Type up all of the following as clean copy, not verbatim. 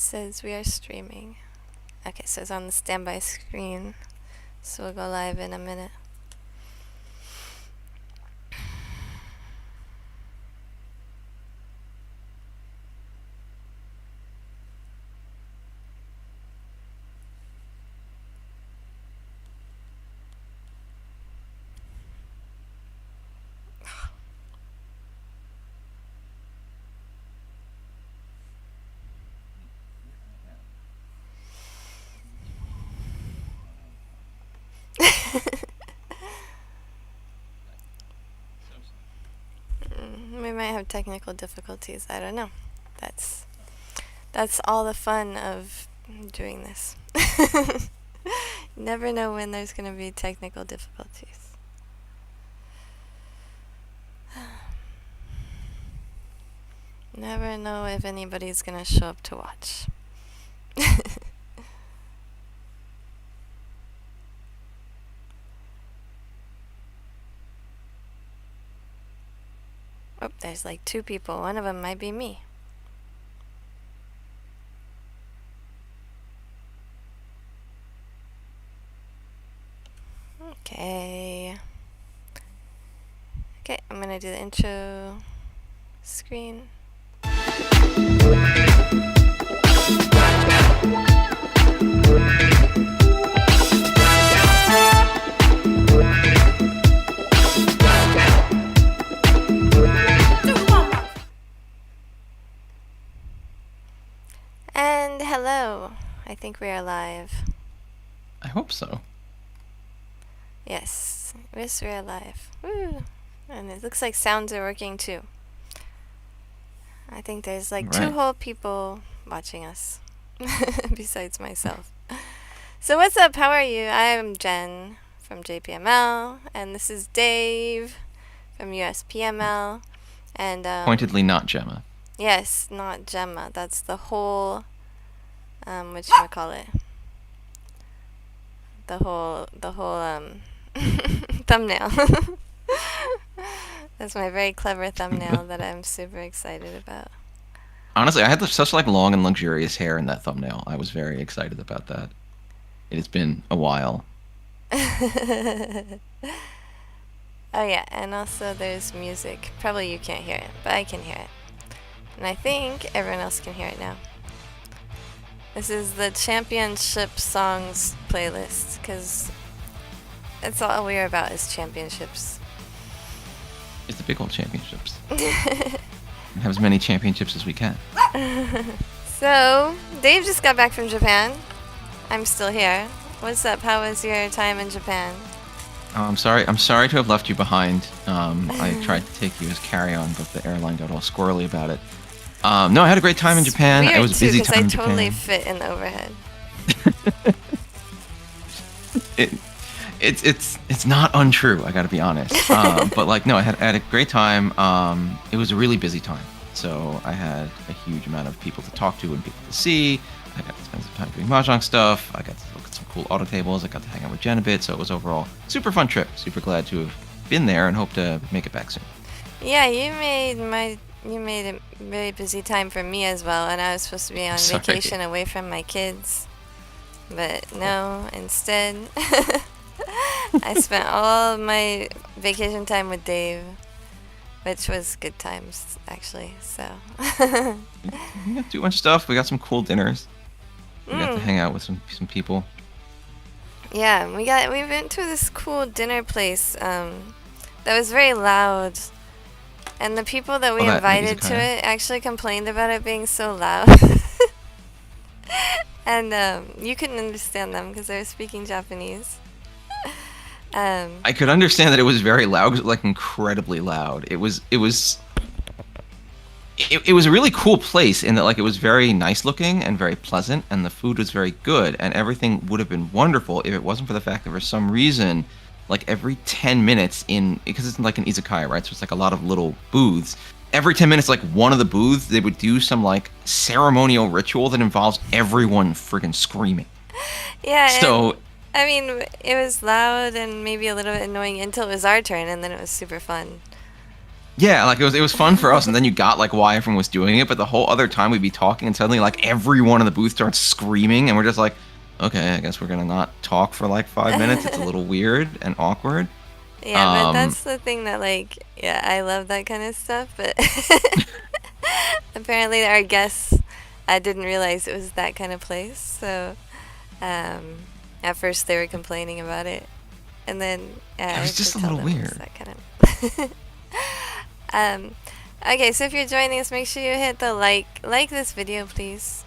says we are streaming. Okay, so it's on the standby screen. So we'll go live in a minute. We might have technical difficulties. I don't know. That's all the fun of doing this. Never know when there's going to be technical difficulties. Never know if anybody's going to show up to watch. Oh, there's like 2 people. One of them might be me. Okay. Okay, I'm gonna do the intro screen. And hello. I think we are live. I hope so. Yes, we are live. Woo! And it looks like sounds are working too. I think there's like 2 whole people watching us, besides myself. So what's up? How are you? I'm Jenn from JPML, and this is Dave from USPML, and Pointedly not Gemma. Yes, not Gemma. That's the whole whatchamacallit. The whole thumbnail. That's my very clever thumbnail that I'm super excited about. Honestly, I had such long and luxurious hair in that thumbnail. I was very excited about that. It has been a while. Oh yeah, and also there's music. Probably you can't hear it, but I can hear it. And I think everyone else can hear it now. This is the championship songs playlist, because that's all we're about is championships. It's the big old championships. Have as many championships as we can. So, Dave just got back from Japan. I'm still here. What's up? How was your time in Japan? I'm sorry to have left you behind. I tried to take you as carry-on, but the airline got all squirrely about it. No, I had a great time in Japan. Weird it was a busy time in Japan. I totally Japan. fit in the overhead. It's not untrue. I got to be honest. But no, I had a great time. It was a really busy time, so I had a huge amount of people to talk to and people to see. I got to spend some time doing mahjong stuff. I got to look at some cool auto tables. I got to hang out with Jenn a bit. So it was overall super fun trip. Super glad to have been there and hope to make it back soon. Yeah, you made a very busy time for me as well, and I was supposed to be on vacation away from my kids, but no, instead I spent all my vacation time with Dave, which was good times actually. So we got to do a bunch of stuff. We got some cool dinners. We got to hang out with some people. Yeah, we went to this cool dinner place that was very loud. And the people that we invited to it actually complained about it being so loud. And you couldn't understand them because they were speaking Japanese. I could understand that it was very loud, incredibly loud. It was a really cool place in that it was very nice looking and very pleasant, and the food was very good, and everything would have been wonderful if it wasn't for the fact that for some reason, every 10 minutes because it's like an izakaya, right? So it's a lot of little booths. Every 10 minutes, one of the booths, they would do some ceremonial ritual that involves everyone friggin' screaming. Yeah. So I mean, it was loud and maybe a little bit annoying until it was our turn, and then it was super fun. Yeah, like it was fun for us, and then you got like why everyone was doing it, but the whole other time we'd be talking, and suddenly like everyone in the booth starts screaming, and we're just like, okay, I guess we're gonna not talk for like 5 minutes. It's a little weird and awkward. Yeah, but that's the thing that like, yeah, I love that kind of stuff, but apparently our guests didn't realize it was that kind of place, so at first they were complaining about it, and then it was just a little weird. That kind of okay, so if you're joining us, make sure you hit the like this video, please,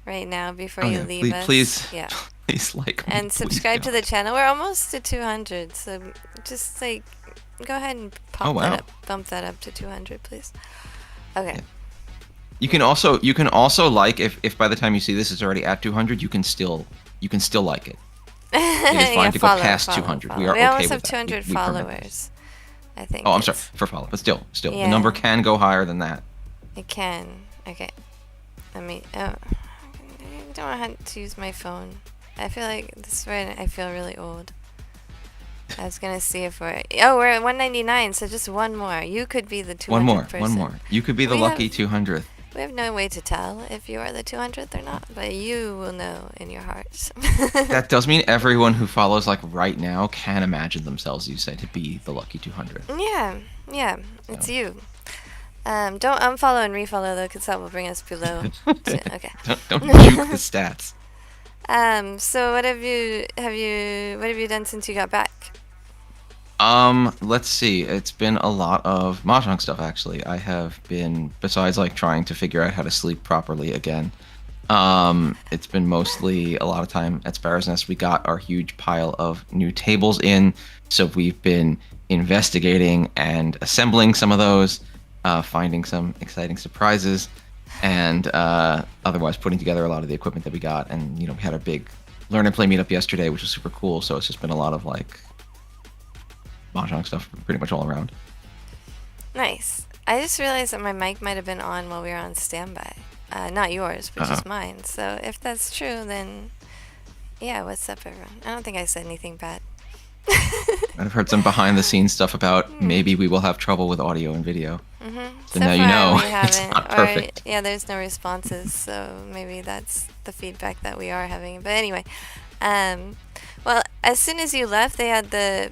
right now before you leave us. Please, yeah, please like me, and subscribe to the channel. We're almost to 200, so just like go ahead and bump that up to 200, please. Okay. Yeah. You can also like if by the time you see this it's already at 200, you can still like it. It is fine to go past 200. We are okay with that. We almost have 200 followers, I think. Oh, I'm sorry for follow, but still, the number can go higher than that. It can. Okay. I mean, I don't want to use my phone. I feel like this is where I feel really old. I was gonna see if we're at 199, so just one more. You could be the 200th person. One more. You could be the lucky 200th. We have no way to tell if you are the 200th or not, but you will know in your hearts. That does mean everyone who follows like right now can imagine themselves, you say, to be the lucky 200th. Yeah, it's you. Don't unfollow and refollow though, because that will bring us below. Okay. Don't juke the stats. So what have you done since you got back? Let's see. It's been a lot of mahjong stuff, actually. I have been, besides like trying to figure out how to sleep properly again, it's been mostly a lot of time at Sparrow's Nest. We got our huge pile of new tables in, so we've been investigating and assembling some of those, finding some exciting surprises, and otherwise putting together a lot of the equipment that we got. And we had a big learn and play meetup yesterday, which was super cool. So it's just been a lot of like mahjong stuff pretty much all around. Nice. I just realized that my mic might have been on while we were on standby. Not yours, but just mine. So if that's true, then yeah, what's up, everyone? I don't think I said anything bad. I've heard some behind the scenes stuff about maybe we will have trouble with audio and video. So now far, you know it's not perfect. There's no responses, so maybe that's the feedback that we are having. But anyway, well, as soon as you left, they had the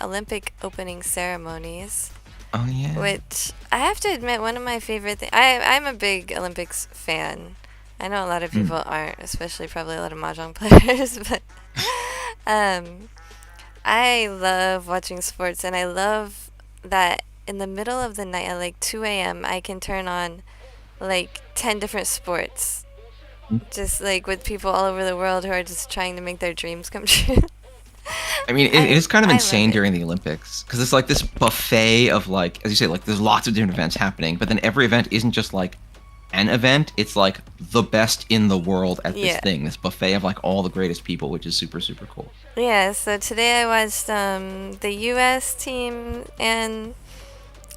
Olympic opening ceremonies. Oh yeah. Which I have to admit, one of my favorite things. I'm a big Olympics fan. I know a lot of people aren't, especially probably a lot of mahjong players, but I love watching sports, and I love that in the middle of the night at like 2 a.m. I can turn on like 10 different sports, just like with people all over the world who are just trying to make their dreams come true. I mean, it is kind of insane during the Olympics, because it's like this buffet of like, as you say, like there's lots of different events happening, but then every event isn't just like an event, it's like the best in the world at this thing, this buffet of like all the greatest people, which is super, super cool. Yeah, so today I watched the US team and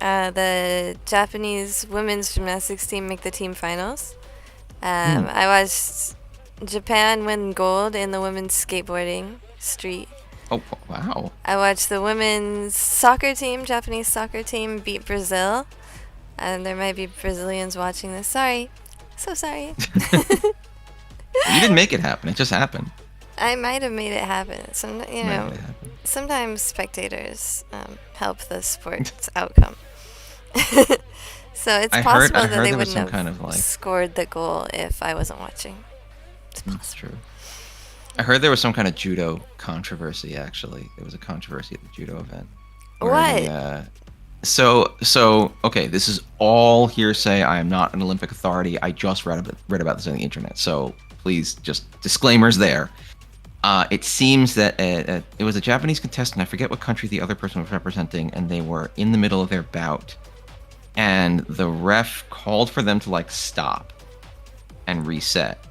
the Japanese women's gymnastics team make the team finals. I watched Japan win gold in the women's skateboarding street. Oh, wow. I watched the women's soccer team, Japanese soccer team, beat Brazil. And there might be Brazilians watching this. Sorry. So sorry. You didn't make it happen. It just happened. I might have made it happen. Sometimes spectators help the sport's outcome. So it's possible that they wouldn't have scored the goal if I wasn't watching. It's possible. That's true. I heard there was some kind of judo controversy, actually. There was a controversy at the judo event. What? So okay, this is all hearsay. I am not an Olympic authority. I just read about this on the internet. So please, just disclaimers there. It seems that it was a Japanese contestant. I forget what country the other person was representing, and they were in the middle of their bout, and the ref called for them to like stop and reset.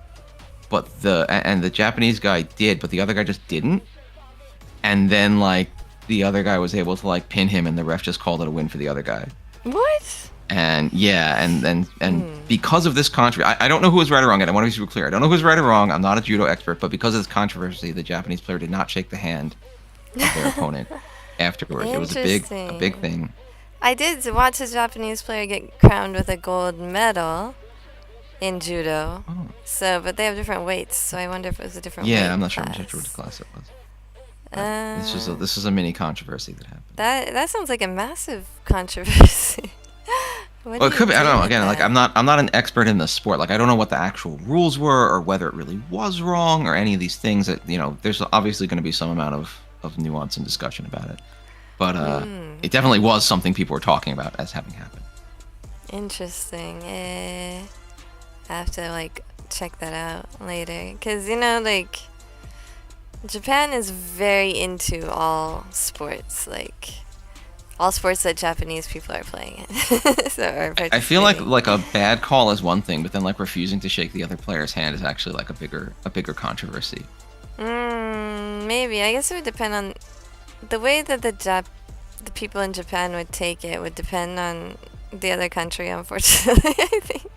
But the Japanese guy did, but the other guy just didn't. And then like the other guy was able to like pin him, and the ref just called it a win for the other guy. What? And yeah, and because of this controversy, I don't know who was right or wrong, and I want to be super clear. I don't know who's right or wrong. I'm not a judo expert, but because of this controversy, the Japanese player did not shake the hand of their opponent. afterwards. It was a big Interesting. thing. I did watch a Japanese player get crowned with a gold medal in judo. Oh. So, but they have different weights, so I wonder if it was a different Yeah, weight I'm not sure which class. class it was. But Uh, this was a mini controversy that happened. that sounds like a massive controversy. What Well, do it you could be. I do don't know. with Again, like that? I'm not an expert in the sport. Like I don't know what the actual rules were or whether it really was wrong or any of these things. That there's obviously going to be some amount of nuance and discussion about it. But Hmm. it definitely was something people were talking about as having happened. Interesting. I have to like check that out later, cause like Japan is very into all sports, like all sports that Japanese people are playing in, so are I feel participating. like a bad call is one thing, but then like refusing to shake the other player's hand is actually like a bigger controversy. Maybe. I guess it would depend on the way that the people in Japan would take it would depend on the other country, unfortunately, I think.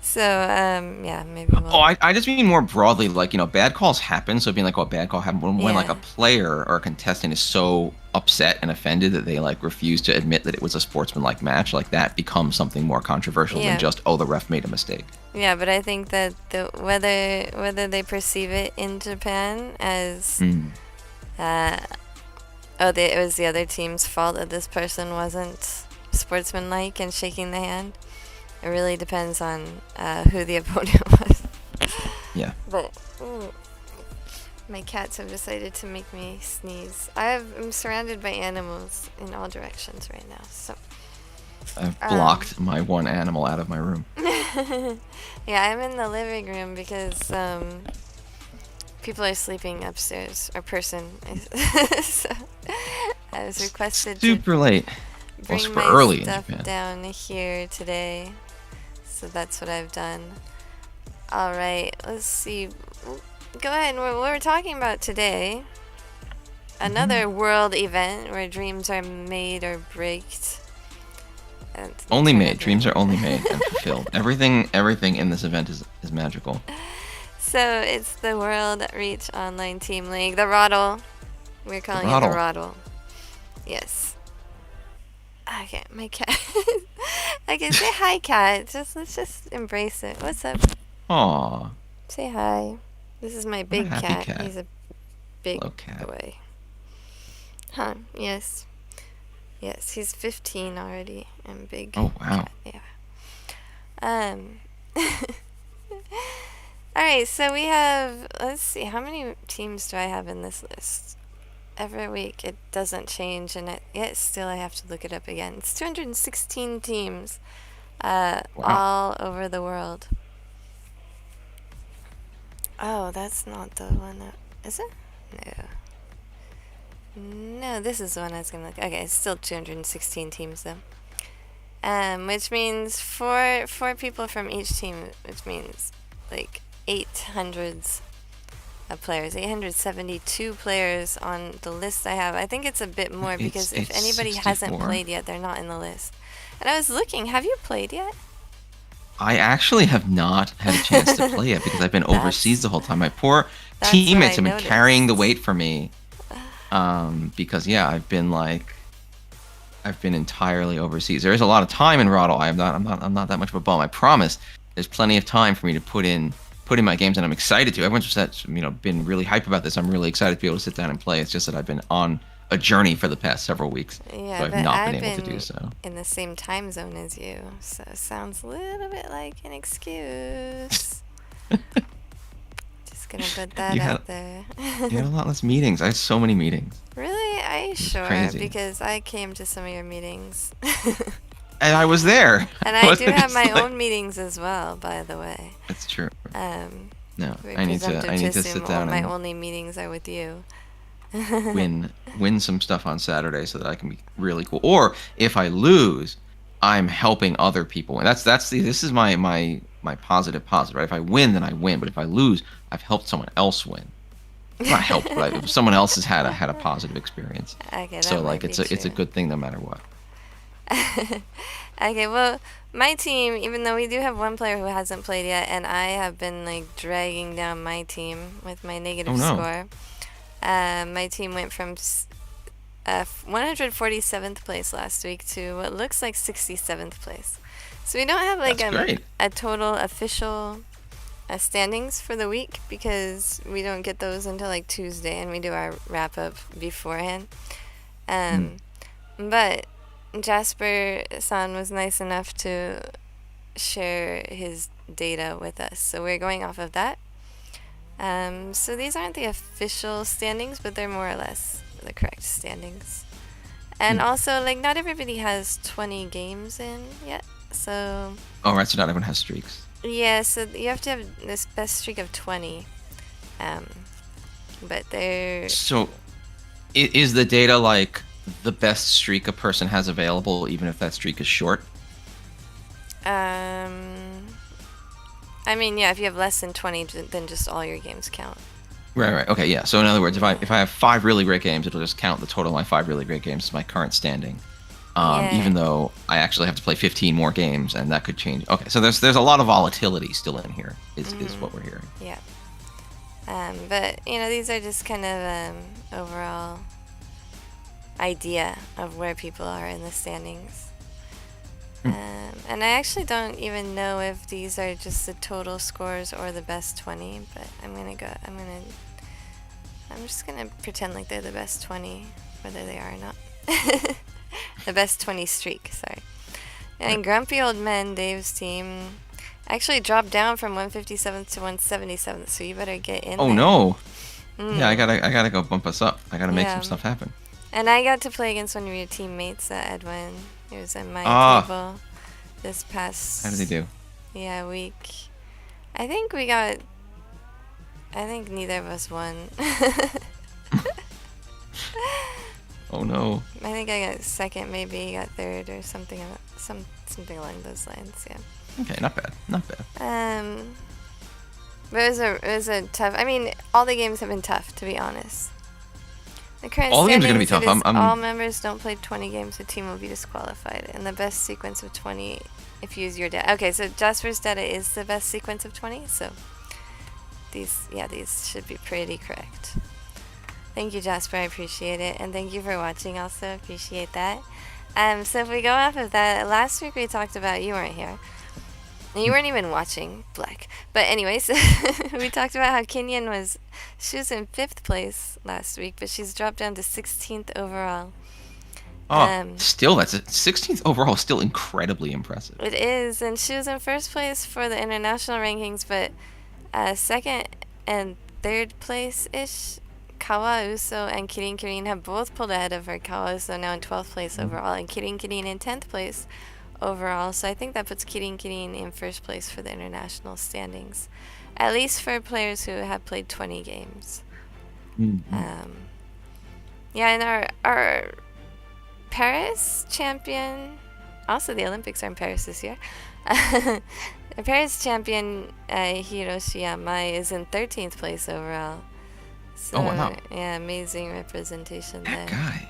So, yeah, maybe Oh, we'll. I just mean more broadly, like, bad calls happen. So being like, oh, a bad call happened when like Yeah. a player or a contestant is so upset and offended that they like refuse to admit that it was a sportsmanlike match, like that becomes something more controversial than Yeah. just, oh, the ref made a mistake. Yeah, but I think that whether they perceive it in Japan as Mm. uh, it was the other team's fault that this person wasn't sportsmanlike and shaking the hand. It really depends on who the opponent was. Yeah. But my cats have decided to make me sneeze. I'm surrounded by animals in all directions right now. So I've blocked my one animal out of my room. yeah, I'm in the living room because people are sleeping upstairs. Or person is. So I was requested to Super late. Well, bring super my early in stuff Japan. down here today. So that's what I've done. All right, let's see. Go ahead. What we're talking about today, another world event where dreams are made or breaked. Only made. Dreams are only made and fulfilled. Everything in this event is magical. So it's the World Reach Online Team League, the ROTL. We're calling it the ROTL. Yes. Okay, my cat. Okay, say hi, cat. Let's just embrace it. What's up? Aw. Say hi. This is my big happy cat. He's a big Hello, cat. boy. Huh? Yes. Yes, he's 15 already and big. Oh, wow. Cat. Yeah. All right, so we have. Let's see, how many teams do I have in this list? Every week it doesn't change, and yet still I have to look it up again. It's 216 teams, Wow. all over the world. Oh, that's not the one. Is it? No. No, this is the one I was gonna look. Okay, it's still 216 teams though. Which means four people from each team, which means like 800s of players, 872 players on the list I have. I think it's a bit more because if anybody hasn't 64. played yet, they're not in the list. And I was looking, have you played yet? I actually have not had a chance to play it because I've been overseas the whole time. My poor teammates have been carrying the weight for me. Because yeah, I've been entirely overseas. There is a lot of time in ROTL. I'm not that much of a bum. I promise. There's plenty of time for me to put in my games, and I'm excited to. Everyone's just been really hype about this. I'm really excited to be able to sit down and play. It's just that I've been on a journey for the past several weeks, Yeah, so I've but not I've been able to been do so. in the same time zone as you, so it sounds a little bit like an excuse. Just gonna put that out there. You had a lot less meetings. I had so many meetings. Really? Are you sure? Crazy. Because I came to some of your meetings. And I was there. And I do have my own meetings as well, by the way. That's true. No, We're I need to assume sit all down my and only meetings are with you. win some stuff on Saturday so that I can be really cool. Or if I lose, I'm helping other people win. This is my positive, right? If I win, then I win. But if I lose, I've helped someone else win. Not helped, but someone else has had a positive experience. Okay, so like it's a good thing no matter what. Okay, well, my team, even though we do have one player who hasn't played yet, and I have been like dragging down my team with my negative score. My team went from 147th place last week to what looks like 67th place. So we don't have like That's great. a total official standings for the week because we don't get those until like Tuesday, and we do our wrap up beforehand. But Jasper-san was nice enough to share his data with us, so we're going off of that. So these aren't the official standings, but they're more or less the correct standings. And also, like, not everybody has 20 games in yet, so... Oh, right, so not everyone has streaks. Yeah, so you have to have this best streak of 20. But they're... So, is the data, like, the best streak a person has available, even if that streak is short? I mean, yeah, if you have less than 20, then just all your games count. Right. Okay, yeah. So in other words, if I have 5 really great games, it'll just count the total of my 5 really great games as my current standing. Even though I actually have to play 15 more games, and that could change. Okay, so there's a lot of volatility still in here, is what we're hearing. Yeah. But, you know, these are just kind of overall idea of where people are in the standings. And I actually don't even know if these are just the total scores or the best 20, but I'm just gonna pretend like they're the best 20, whether they are or not. The best 20 streak, sorry. And Grumpy Old Men, Dave's team, actually dropped down from 157th to 177th, so you better get in there. Oh no! Yeah, I gotta go bump us up. I gotta make some stuff happen. And I got to play against one of your teammates, Edwin. He was in my table this past... How did he do? Yeah, week. I think neither of us won. Oh no. I think I got second, maybe he got third or something along those lines, yeah. Okay, not bad. But it was a tough... I mean, all the games have been tough, to be honest. The current all the games are going to be tough. All members don't play 20 games, the team will be disqualified. And the best sequence of 20 if you use your data. Okay, so Jasper's data is the best sequence of 20, so these should be pretty correct. Thank you, Jasper, I appreciate it. And thank you for watching also, appreciate that. So if we go off of that, last week we talked about, you weren't here. You weren't even watching, Black. But anyways, we talked about how Kenyon she was in 5th place last week, but she's dropped down to 16th overall. Still, that's 16th overall, still incredibly impressive. It is, and she was in 1st place for the international rankings, but 2nd and 3rd place-ish, Kawauso and Kirin Kirin have both pulled ahead of her. Kawauso now in 12th place overall, and Kirin Kirin in 10th place overall, so I think that puts Kirin Kirin in 1st place for the international standings, at least for players who have played 20 games. Yeah, and our Paris champion, also the Olympics are in Paris this year. The Paris champion Hiroshi Yamai is in 13th place overall. So, wow. Yeah, amazing representation there. That guy,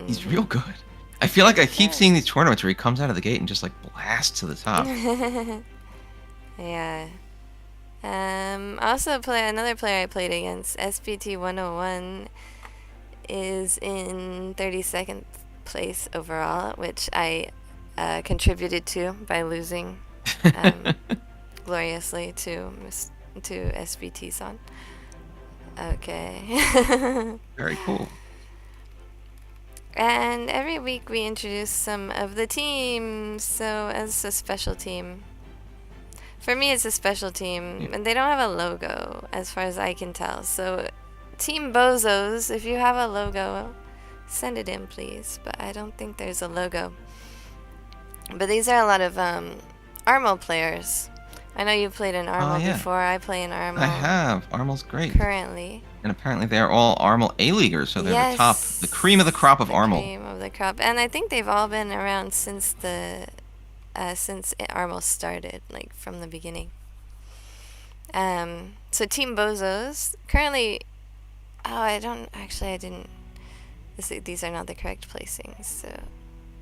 he's real good. I feel like I keep seeing these tournaments where he comes out of the gate and just like blasts to the top. Yeah. Also, another player I played against, SPT 101, is in 32nd place overall, which I contributed to by losing gloriously to SPT-san. Okay. Very cool. And every week we introduce some of the teams, so as a special team. For me, it's a special team, and they don't have a logo, as far as I can tell. So, Team Bozos, if you have a logo, send it in, please. But I don't think there's a logo. But these are a lot of Armo players. I know you played in Armo before. I play in Armo. I have. Armo's great. Currently. And apparently they are all Armo A-Leaguers, so they're the cream of the crop of Armo. Cream of the crop. And I think they've all been around since Armo started, like from the beginning. So Team Bozos, currently... I didn't... These are not the correct placings, so...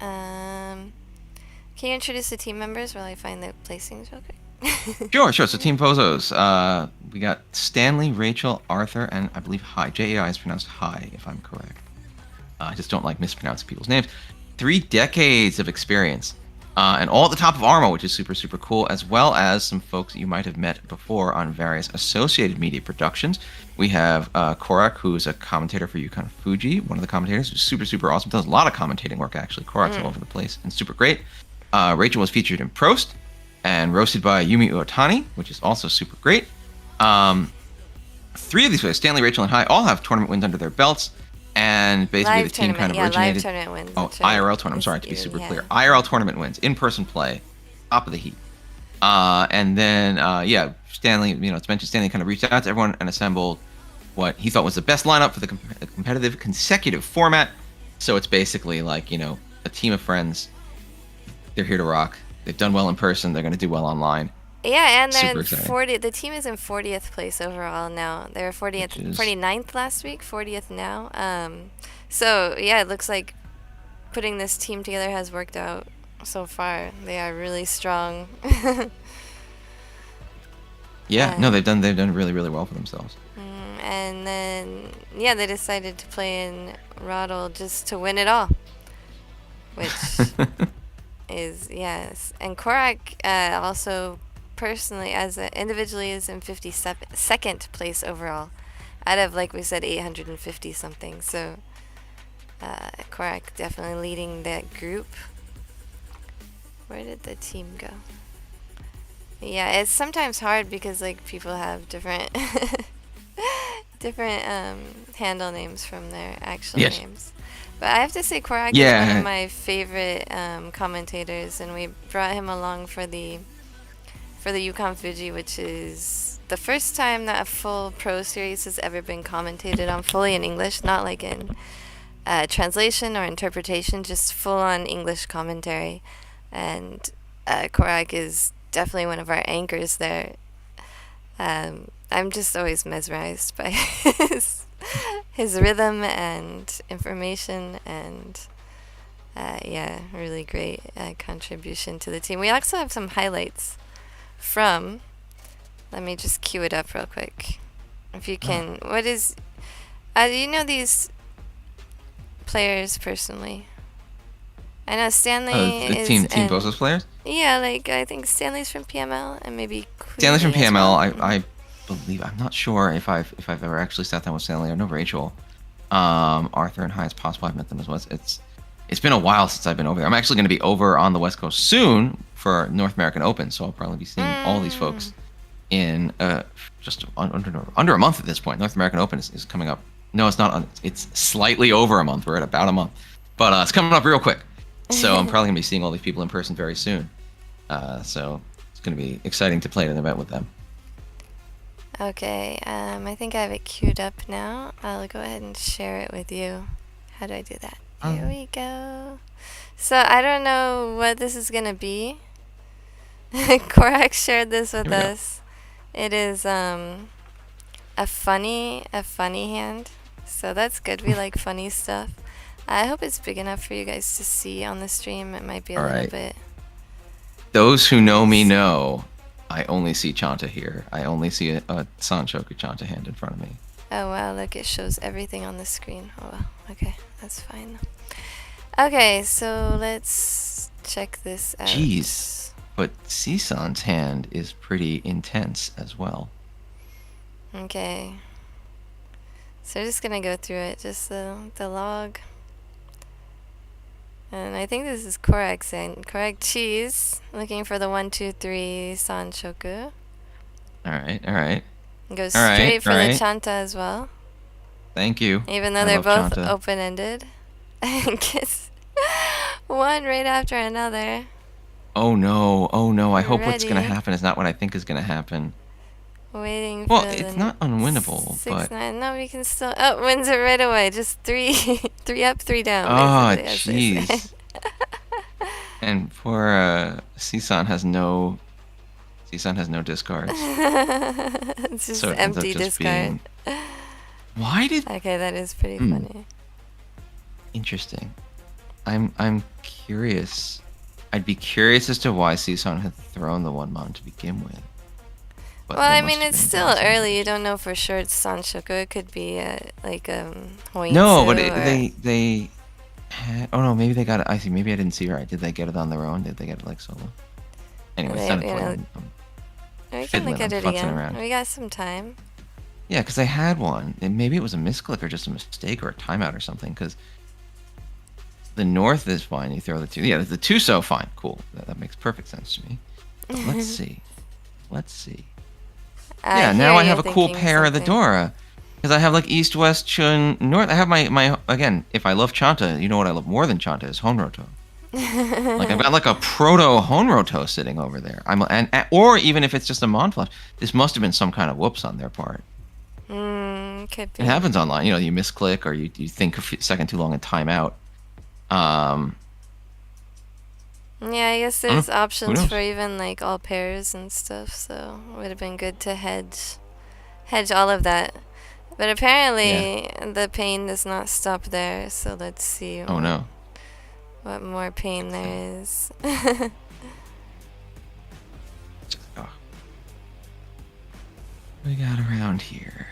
can you introduce the team members while I find the placings real quick? Sure. So Team Bozos, we got Stanley, Rachel, Arthur, and I believe Hai. J-A-I is pronounced Hai, if I'm correct. I just don't like mispronouncing people's names. 3 decades of experience. And all at the top of Arma, which is super, super cool, as well as some folks that you might have met before on various associated media productions. We have Korak, who's a commentator for Yukon Fuji, one of the commentators, who's super, super awesome. Does a lot of commentating work, actually. Korak's all over the place and super great. Rachel was featured in Prost and roasted by Yumi Uotani, which is also super great. 3 of these players, Stanley, Rachel, and Hai, all have tournament wins under their belts. And basically, the team kind of originated. Live tournament wins. Oh, IRL tournament. I'm sorry, to be super clear. IRL tournament wins, in-person play, top of the heap. And then, Stanley. It's mentioned Stanley kind of reached out to everyone and assembled what he thought was the best lineup for the competitive consecutive format. So it's basically like a team of friends. They're here to rock. They've done well in person. They're going to do well online. Yeah, and they're 40. The team is in 40th place overall now. They were 49th last week, 40th now. So yeah, it looks like putting this team together has worked out so far. They are really strong. They've done really, really well for themselves. And then they decided to play in WROTL just to win it all, which is and Korak also. Personally, individually, is in 52nd place overall, out of, like we said, 850 something. So, Korak definitely leading that group. Where did the team go? Yeah, it's sometimes hard because people have different handle names from their actual names. But I have to say, Korak is one of my favorite commentators, and we brought him along for the Yukon Fuji, which is the first time that a full pro series has ever been commentated on fully in English, not like in translation or interpretation, just full-on English commentary. And Korak is definitely one of our anchors there. I'm just always mesmerized by his rhythm and information, and really great contribution to the team. We also have some highlights from, let me just cue it up real quick. If you can, what is, do you know these players personally? I know Stanley is Team Boso's players? Yeah, I think Stanley's from PML, and maybe Stanley's from PML. Well. I believe, I'm not sure if I've ever actually sat down with Stanley. I know Rachel, Arthur, and Hai. It's possible I've met them as well. It's been a while since I've been over there. I'm actually going to be over on the West Coast soon for North American Open, so I'll probably be seeing all these folks in just under a month at this point. North American Open is coming up. No, it's not. It's slightly over a month. We're at about a month, but it's coming up real quick. So I'm probably going to be seeing all these people in person very soon. So it's going to be exciting to play at an event with them. Okay, I think I have it queued up now. I'll go ahead and share it with you. How do I do that? Here we go. So I don't know what this is gonna be. Korak shared this with us. It is a funny hand. So that's good. We like funny stuff. I hope it's big enough for you guys to see on the stream. It might be a little bit. Those who know me know I only see Chanta here. I only see a Sanchoku Chanta hand in front of me. Oh wow, look, it shows everything on the screen. Oh well, okay, that's fine. Okay, so let's check this out. Jeez, but Sisan's hand is pretty intense as well. Okay. So we're just gonna go through it, just the log. And I think this is Korak's hand. Korak cheese, looking for the 1, 2, 3 Sanchoku. Alright. Goes straight for the Chanta as well. Thank you. Even though they're both open-ended. And gets one right after another. Oh no. I hope what's going to happen is not what I think is going to happen. Waiting for it's not unwinnable, 6, 9. No, we can still... Oh, wins it right away. Just 3 up, 3 down. Oh, jeez. And poor Sisan has no discards. It's just so empty discard. Why did... Okay, that is pretty funny. Interesting. I'm curious. I'd be curious as to why Sisan had thrown the 1 mon to begin with. but Well, they I must mean, have it's been still getting some early. You information. don't know for sure it's Sanchoku. It could be like No, but Hoitsu or. they had, oh no, maybe they got it. I see. Maybe I didn't see right. Did they get it on their own? Did they get it like solo? Anyway, it's They, not you know, important. I'm we can look fiddling. I'm at it futzing again. around. We got some time. Yeah, because they had one. And maybe it was a misclick or just a mistake or a timeout or something. Because the north is fine. You throw the two. Yeah, the two so fine. Cool. That makes perfect sense to me. But let's see. Let's see. I Yeah, hear now I you're have a cool thinking pair of the something. Dora. Because I have like East, West, Chun, North. I have my again, if I love Chanta, you know what I love more than Chanta is Honroto. Like I've got like a proto Honroto sitting over there. Or even if it's just a Monflush, this must have been some kind of whoops on their part. Could It be. happens online. You know, you misclick or you think a second too long and time out. Yeah, I guess I don't there's know. Who options for knows? even like all pairs and stuff, so it would have been good to hedge all of that. But Yeah. apparently the pain does not stop there, so let's see Oh no. what more pain there is. Oh. What we got around here?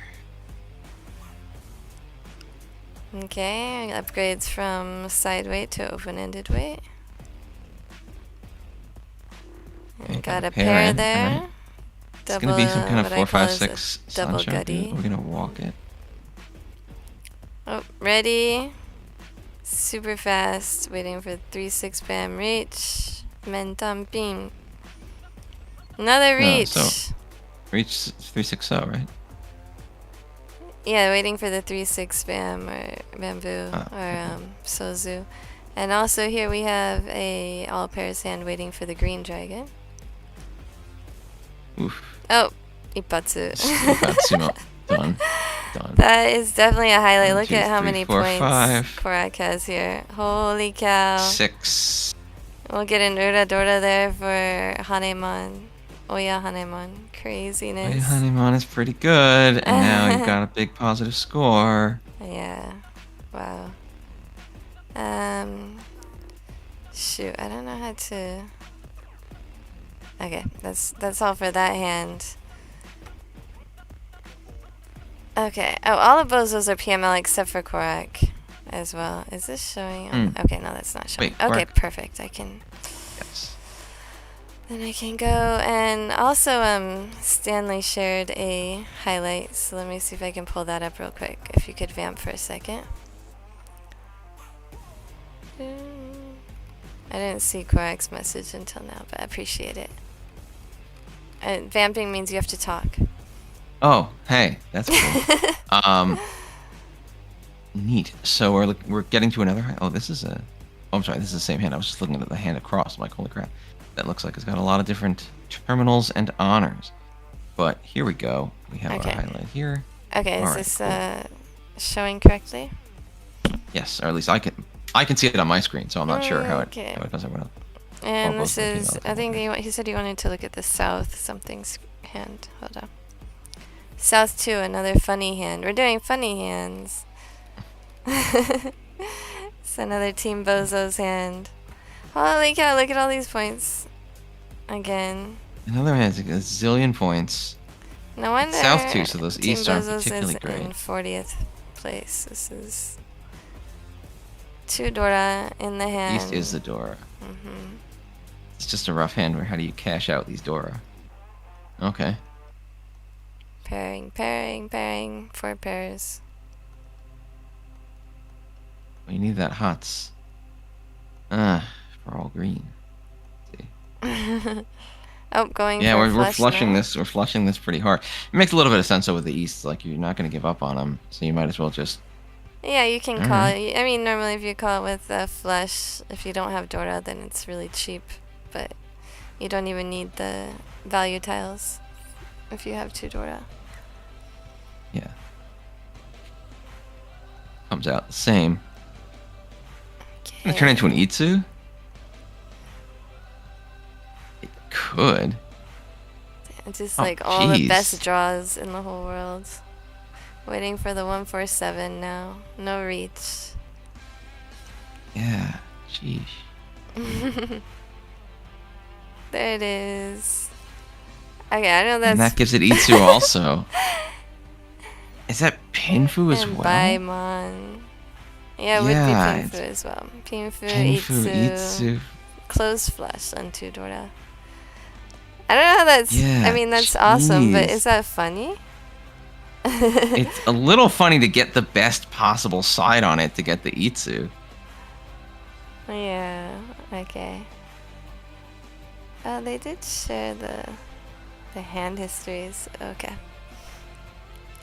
Okay, upgrades from side weight to open-ended weight. Okay, Got a pair in. All right. there. It's Double, gonna be some kind of what I 4, call 5, is a 6 double Sancho. gutty. We're gonna walk it. Oh, ready. Super fast. Waiting for 3-6 bam reach. Mentamping. Another No, reach. so reach 360, right? Yeah, waiting for the 3-6 bam or bamboo or sozu. And also here we have a all pairs hand waiting for the green dragon. Oof. Oh, Ippatsu. Ipatsumo. Done. That is definitely a highlight. 1, Look 2, at how 3, many 4, points 5, Korak has here. Holy cow. 6. We'll get an Uradora there for Hanemon. Oya Hanemon. Craziness. Wait, Honeyman is pretty good, and now you've got a big positive score. Yeah. Wow. Shoot, I don't know how to. Okay, that's all for that hand. Okay. Oh, all of Bozos are PML except for Korak as well. Is this showing? Okay, no, that's not showing. Wait, okay, Korak. perfect. I can. Yes. Then I can go. And also, Stanley shared a highlight, so let me see if I can pull that up real quick. If you could vamp for a second. I didn't see Korak's message until now, but I appreciate it. Vamping means you have to talk. Oh, hey, that's cool. Neat. So we're getting to another. Oh, this is a. Oh, I'm sorry. This is the same hand. I was just looking at the hand across. I'm like, holy crap, that looks like it's got a lot of different terminals and honors. But here we go. We have Okay. our highlight here. Okay, All is right, this cool. showing correctly? Yes, or at least I can see it on my screen, so I'm not sure how it does everyone else. And Or this both looking is, at I think it. he said he wanted to look at the south something's hand. Hold on. South 2, another funny hand. We're doing funny hands. It's another Team Bozo's hand. Holy cow, look at all these points. Again. Another hand's a zillion points. No wonder South 2, so those Team east aren't Bozo's particularly is great. in 40th place. This is 2 Dora in the hand. East is the Dora. It's just a rough hand where how do you cash out these Dora? Okay. Pairing, pairing, pairing. 4 pairs. Well, you need that Hots. For all green. Let's see. Oh, going Yeah, for we're flushing now. this. We're flushing this pretty hard. It makes a little bit of sense though with the East. Like you're not going to give up on them, so you might as well just. Yeah, you can All call right. it. I mean, normally if you call it with flush, if you don't have Dora, then it's really cheap. But you don't even need the value tiles if you have 2 Dora. Yeah. Comes out the same. Gonna turn into an Itsu? It could. It's just Oh, like all the jeez. best draws in the whole world. Waiting for the 147 now. No reach. Yeah. Sheesh. There it is. Okay, I know And that's... that gives it Itsu also. Is that Pinfu as and well? Baimon. Yeah, it would be Pinfu as well. Pinfu, Itsu, Closed Flush on Tudora. I don't know how that's... Yeah, I mean, that's awesome, but is that funny? It's a little funny to get the best possible side on it to get the Itsu. Yeah, okay. Oh, they did share the hand histories. Okay.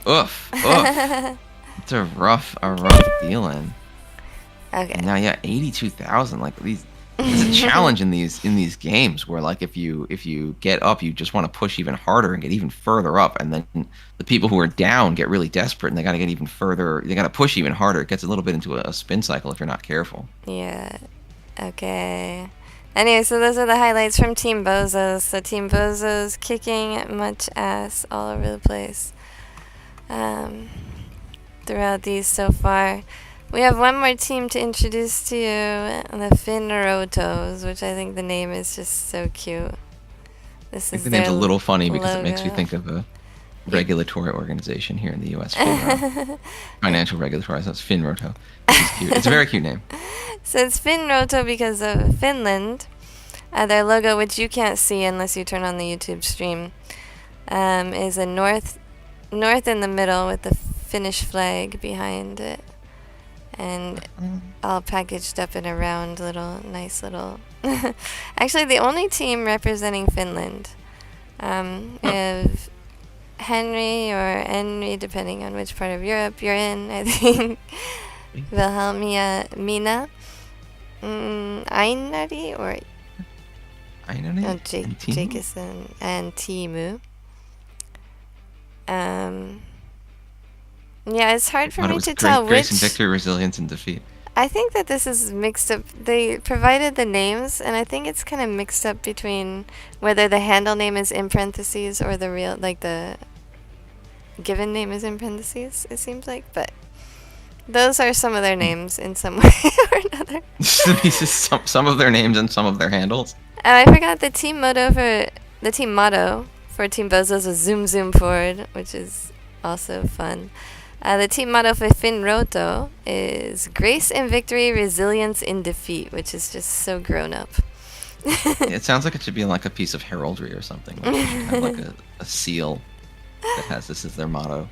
Oof. It's a rough dealing. Okay. And now, yeah, 82,000. Like these, there's a challenge in these games where, like, if you get up, you just want to push even harder and get even further up, and then the people who are down get really desperate and they got to get even further. They got to push even harder. It gets a little bit into a spin cycle if you're not careful. Yeah. Okay. Anyway, so those are the highlights from Team Bozos. So Team Bozos kicking much ass all over the place throughout these so far. We have one more team to introduce to you, the Finrotos, which I think the name is just so cute. I think the name's a little funny because it makes me think of a regulatory organization here in the U.S. Financial regulatory. So it's Finroto. It's cute. It's a very cute name. So it's Finroto because of Finland. Their logo, which you can't see unless you turn on the YouTube stream, is a north in the middle with the Finnish flag behind it, and all packaged up in a round nice little. Actually, the only team representing Finland. We have Henry or Henry, depending on which part of Europe you're in, I think. Wilhelmina, Einari or Jakison and Timu. Yeah, it's hard for me to tell which. Grace and victory, resilience and defeat. I think that this is mixed up. They provided the names, and I think it's kind of mixed up between whether the handle name is in parentheses or the real, like the given name is in parentheses, it seems like, but those are some of their names in some way or another. These is some of their names and some of their handles. And I forgot the team motto for Team Bozos was Zoom Zoom Forward, which is also fun. The team motto for Finroto is Grace in Victory, Resilience in Defeat, which is just so grown up. It sounds like it should be like a piece of heraldry or something. Like it should have like a seal that has this as their motto.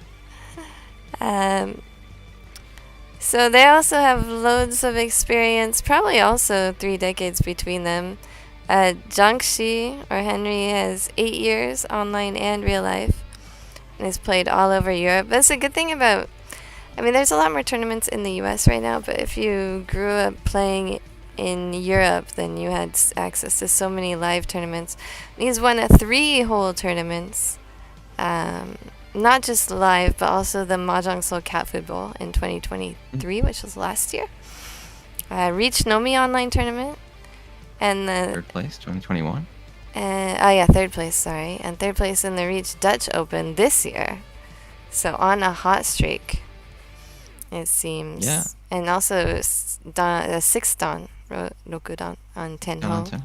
So they also have loads of experience, probably also 3 decades between them. Jiangxi, or Henry, has 8 years online and real life, and has played all over Europe. That's a good thing about, I mean, there's a lot more tournaments in the US right now, but if you grew up playing in Europe, then you had access to so many live tournaments. He's won 3 whole tournaments. Not just live, but also the Mahjong Soul Cat Food Bowl in 2023, which was last year. Riichi Nomi online tournament. And the third place, 2021. Third place, sorry. And third place in the Riichi Dutch Open this year. So on a hot streak, it seems. Yeah. And also 6th Dan, Rokudan on Tenho.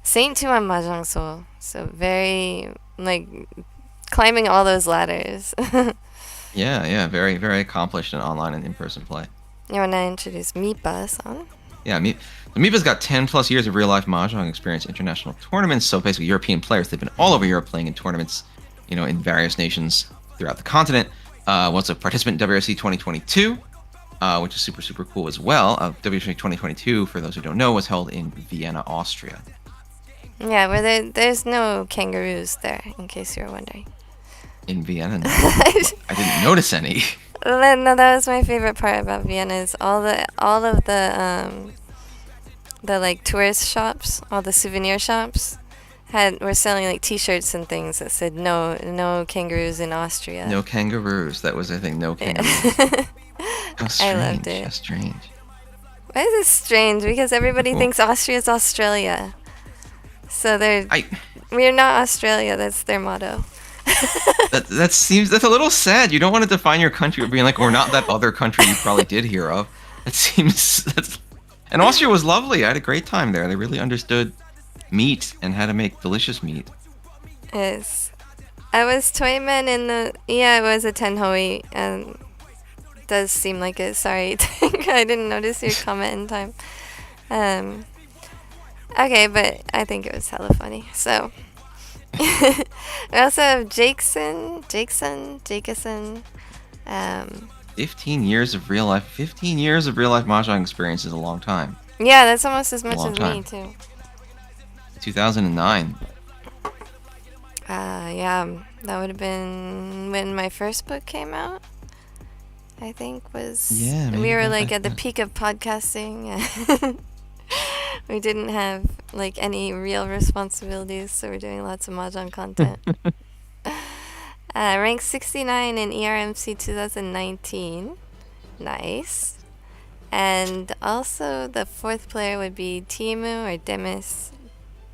Saint 2 on Mahjong Soul. So very, like, climbing all those ladders. Yeah, very, very accomplished in online and in-person play. You want to introduce Mipa-san? Yeah, Mipa's got 10 plus years of real-life Mahjong experience, international tournaments, so basically European players. They've been all over Europe playing in tournaments, in various nations throughout the continent. Was a participant in WRC 2022, which is super, super cool as well. WRC 2022, for those who don't know, was held in Vienna, Austria. Yeah, where there's no kangaroos there, in case you're wondering. In Vienna? No. I didn't notice any. No, that was my favorite part about Vienna is all of the like tourist shops, all the souvenir shops were selling like T-shirts and things that said no kangaroos in Austria. No kangaroos. That was, I think, no kangaroos. How strange. I loved it. How strange. Why is this strange? Because everybody thinks Austria's Australia. So we're not Australia. That's their motto. That's a little sad. You don't want to define your country by being like, we're not that other country you probably did hear of. And Austria was lovely. I had a great time there. They really understood meat and how to make delicious meat. Yes. I was Toyman in the... Yeah, it was a Tenhoi. Does seem like it. Sorry. I didn't notice your comment in time. Okay, but I think it was hella funny. So... we also have Jakeson. 15 years of real life. 15 years of real life mahjong experience is a long time. Yeah, that's almost as much Long as time. me, too. 2009. Yeah, that would have been when my first book came out. I think was... Yeah, maybe we were about like that at the then. peak of podcasting. We didn't have like any real responsibilities, so we're doing lots of mahjong content. Ranked 69 in ERMC 2019. Nice. And also the fourth player would be Timu or Demis.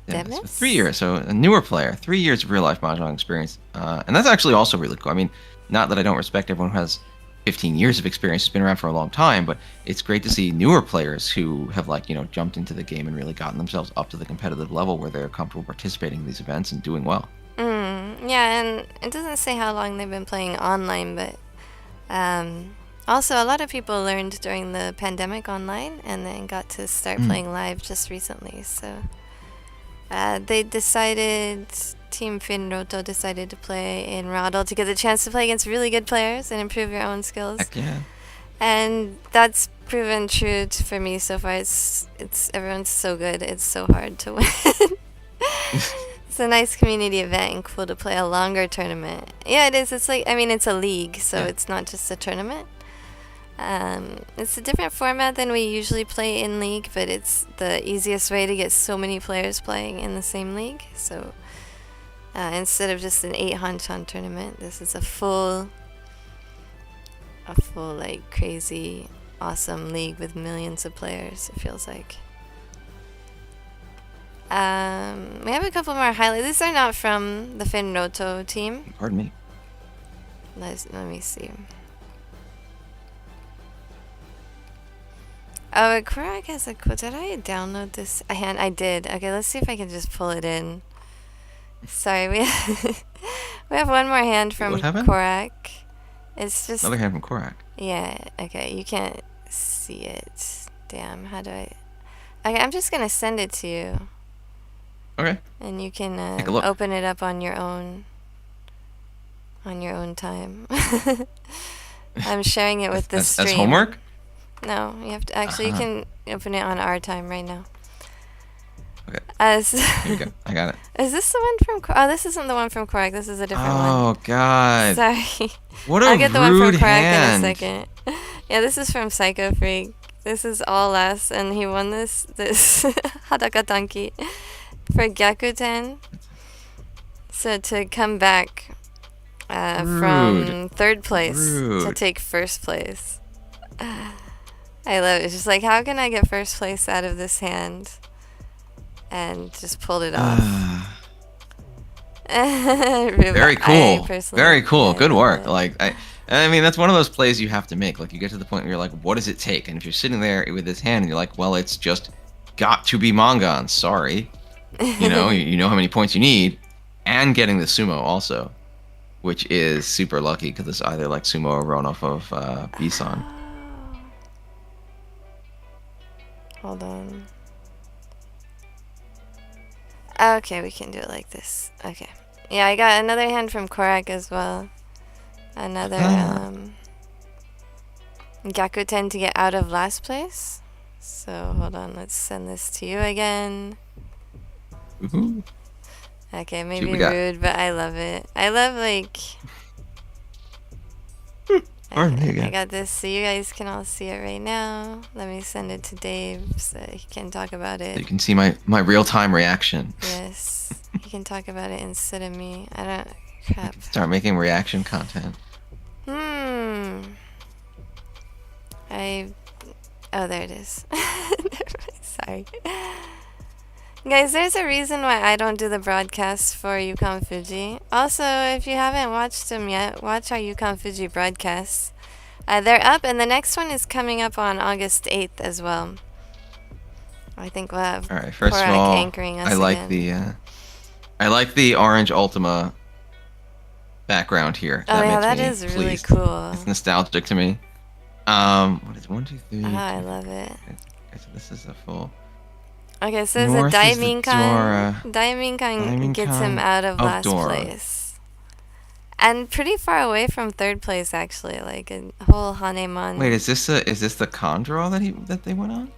Yeah, so 3 years, so a newer player. 3 years of real life mahjong experience, and that's actually also really cool. I mean, not that I don't respect everyone who has 15 years of experience, has been around for a long time, but it's great to see newer players who have jumped into the game and really gotten themselves up to the competitive level where they're comfortable participating in these events and doing well. Yeah, and it doesn't say how long they've been playing online, but also a lot of people learned during the pandemic online and then got to start playing live just recently. So they decided, Team Finroto decided to play in WROTL to get the chance to play against really good players and improve your own skills. Heck yeah. And that's proven true for me so far. It's everyone's so good. It's so hard to win. It's a nice community event and cool to play a longer tournament. Yeah, it is. It's like, I mean, it's a league, so it's not just a tournament. It's a different format than we usually play in league, but it's the easiest way to get so many players playing in the same league. So instead of just an 8 Hanchan tournament, this is a full like crazy awesome league with millions of players, it feels like. We have a couple more highlights. These are not from the Finroto team. Pardon me. Let me see. Oh, Korak has a quote. Did I download this? I did. Okay, let's see if I can just pull it in. Sorry, we have one more hand from Korak. It's just another hand from Korak. Yeah. Okay, you can't see it. Damn. How do I? Okay, I'm just gonna send it to you. Okay. And you can Take a look. open it up on your own time. I'm sharing it with the stream. That's homework? No, you have to actually. You can open it on our time right now. Okay. Here we go. I got it. Is this the one from? Oh, this isn't the one from Korak. This is a different one. Oh God. Sorry. What a I'll get the one from Korak hand. in a second. Yeah, this is from Psycho Freak. This is all last, and he won this Hadaka Tanki for Gyakuten. So to come back from third place to take first place. I love it. It's just like, how can I get first place out of this hand? And just pulled it off. Very cool. Very cool. Good work. Like I mean, that's one of those plays you have to make. Like, you get to the point where you're like, what does it take? And if you're sitting there with this hand and you're like, well, it's just got to be Mangan. Sorry. You know how many points you need. And getting the sumo also, which is super lucky because it's either like sumo or run off of Bisan. Hold on. Okay, we can do it like this. Okay. Yeah, I got another hand from Korak as well. Another Gyakuten to get out of last place. So hold on, let's send this to you again. Woohoo. Okay, maybe rude, but I love it. I love like I got this so you guys can all see it right now. Let me send it to Dave so he can talk about it. You can see my real-time reaction. Yes. He can talk about it instead of me. I don't... Crap. Start making reaction content. Oh, there it is. Sorry. Guys, there's a reason why I don't do the broadcasts for Yukon Fuji. Also, if you haven't watched them yet, watch our Yukon Fuji broadcasts. They're up, and the next one is coming up on August 8th as well. I think we'll have All right, first of all, anchoring us I like again. I like the orange Ultima background here. Oh yeah, that makes is me really pleased. cool. It's nostalgic to me. What is 1, 2, 3? Oh, I love it. Okay, so this is a full. Okay, so there's a North is the Dora. Daiminkan gets him Daiminkan out of of last Dora. place. And pretty far away from third place, actually. Like a whole Hanemon. Wait, is this the con draw that they went on?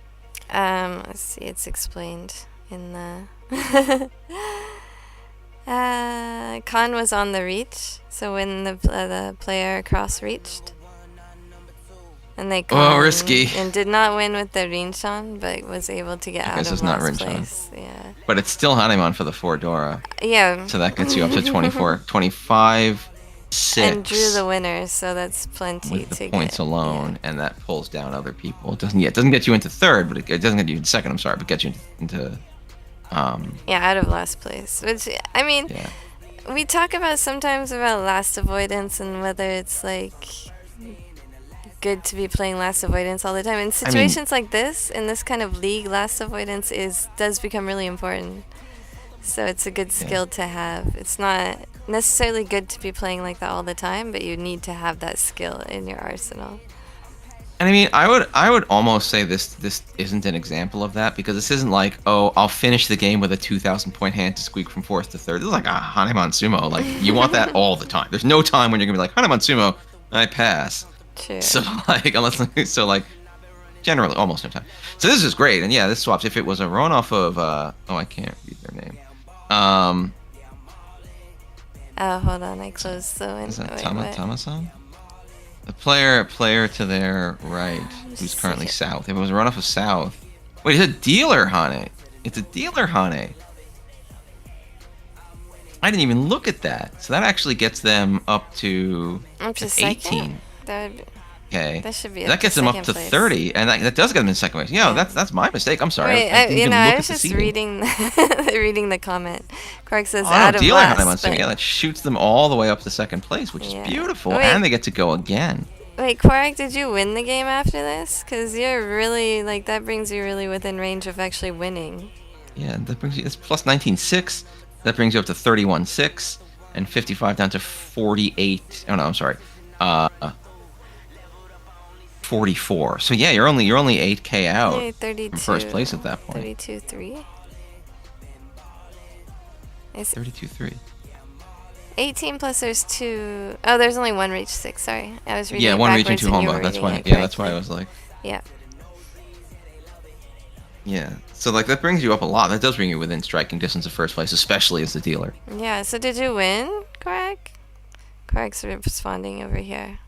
Let's see, it's explained in the... Khan was on the reach, so when the player cross-reached. And they risky. And did not win with the Rinshan, but was able to get out of last place. Yeah. But it's still Hanemon for the 4 Dora. Yeah. So that gets you up to 24, 25, 6. And drew the winner, so that's plenty with the to points get. alone, and that pulls down other people. It doesn't get you into third, but it doesn't get you into second. I'm sorry, but gets you into out of last place. Which I mean, we talk about sometimes about last avoidance and whether it's like good to be playing last avoidance all the time. In situations like this, in this kind of league, last avoidance does become really important. So it's a good skill to have. It's not necessarily good to be playing like that all the time, but you need to have that skill in your arsenal. And I mean, I would almost say this isn't an example of that, because this isn't like, oh, I'll finish the game with a 2,000 point hand to squeak from fourth to third. This is like a Hanemon Sumo. Like, you want that all the time. There's no time when you're gonna be like, Hanemon Sumo, I pass. True. So like generally almost no time. So this is great, and yeah, this swaps. If it was a run off of I can't read their name. Oh, hold on, I closed the window. Is that Tama-san? The player to their right, who's currently south. If it was a run off of south. Wait, it's a dealer Hane. It's a dealer Hane. I didn't even look at that. So that actually gets them up to 18. Okay. That should be. That gets them up to 30, and that does get them in second place. Yeah, that's my mistake. I'm sorry. Wait, I was just reading the comment. Quark says out of last. Yeah, that shoots them all the way up to second place, which is beautiful, and they get to go again. Wait, Quark, did you win the game after this? Because you're really that brings you really within range of actually winning. Yeah, that brings you. It's plus 19.6. That brings you up to 31.6, and 55 down to 48. Oh no, I'm sorry. 44. So yeah, you're only 8k out from first place at that point. 32.3. 32.3. 18 plus there's 2. Oh, there's only one reach 6. Sorry, I was reading. Yeah, one reach and 2 home. That's why. Yeah, that's why I was like. Yeah. Yeah. So like that brings you up a lot. That does bring you within striking distance of first place, especially as the dealer. Yeah. So did you win, Quark? Quark's responding over here.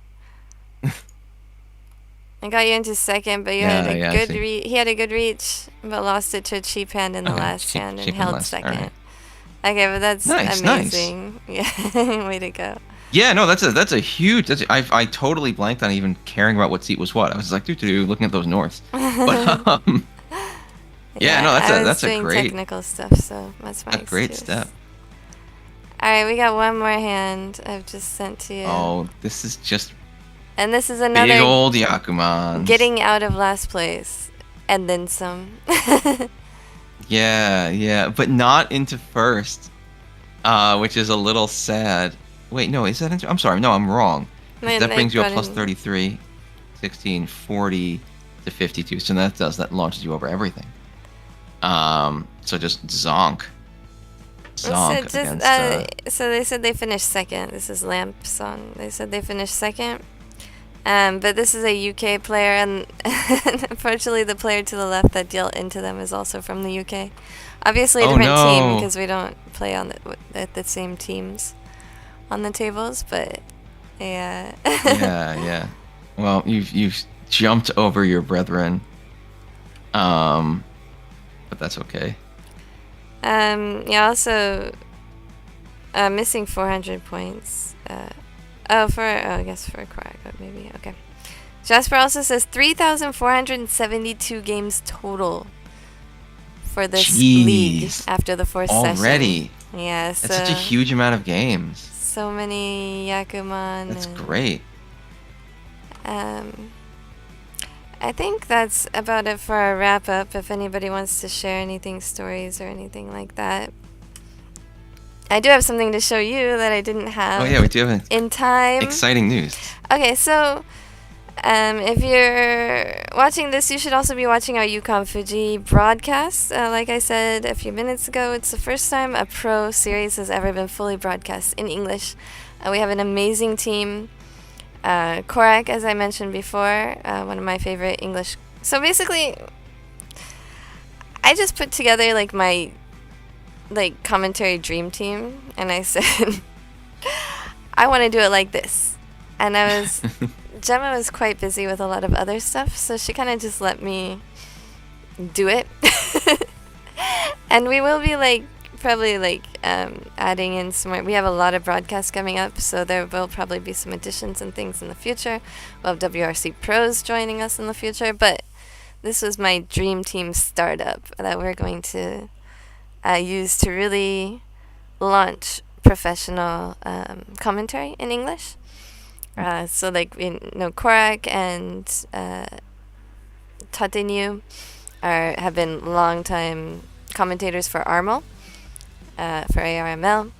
I got you into second, but you had a good reach. He had a good reach, but lost it to a cheap hand in the last hand and held second. Right. Okay, but that's amazing. Nice. Yeah, way to go. Yeah, no, that's a huge. I totally blanked on even caring about what seat was what. I was like, looking at those norths. But yeah, no, that's a great technical stuff. So that's my excuse. Great step. All right, we got one more hand I've just sent to you. Oh, this is just. And this is another big old Yakuman. Getting out of last place, and then some. Yeah, but not into first, which is a little sad. Wait, no, is that I'm sorry, no, I'm wrong. That brings you up plus 33, 16, 40 to 52. So that launches you over everything. So just zonk. Zonk against, so they said they finished second. This is Lamp's on. They said they finished second. But this is a UK player, and unfortunately the player to the left that dealt into them is also from the UK. Obviously a different team, because we don't play at the same teams on the tables, but yeah. yeah. Well, you've jumped over your brethren, but that's okay. Also missing 400 points. I guess for a Quark, maybe. Okay. Jasper also says 3,472 games total for this league after the fourth session. Already? Yeah, so that's such a huge amount of games. So many Yakuman. That's great. I think that's about it for our wrap up. If anybody wants to share anything, stories or anything like that. I do have something to show you that I didn't have. Oh yeah, we do have in time. Exciting news. Okay, so if you're watching this, you should also be watching our Yukon Fuji broadcast. Like I said a few minutes ago, it's the first time a pro series has ever been fully broadcast in English. We have an amazing team. Korak, as I mentioned before, one of my favorite English. So basically, I just put together like my commentary dream team, and I said, I want to do it like this. And Gemma was quite busy with a lot of other stuff, so she kind of just let me do it. And we will be probably adding in some more. We have a lot of broadcasts coming up, so there will probably be some additions and things in the future. We'll have WRC pros joining us in the future, but this was my dream team startup that we're going to use to really launch professional commentary in English. So Korak and Tatenyu have been longtime commentators for ARML, for ARML.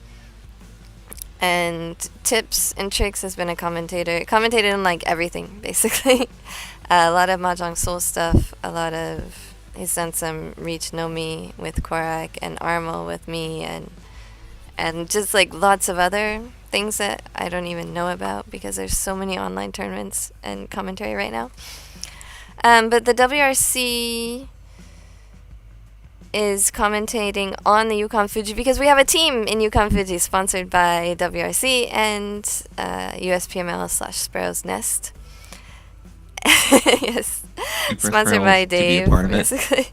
And Tips and Tricks has been a commentated in everything, basically. A lot of Mahjong Soul stuff, he's done some Riichi no Mi with Korak and ARML with me, and just lots of other things that I don't even know about because there's so many online tournaments and commentary right now. But the WRC is commentating on the Yukon Fuji because we have a team in Yukon Fuji sponsored by WRC and USPML / Sparrow's Nest. Yes, Super sponsored by Dave, basically.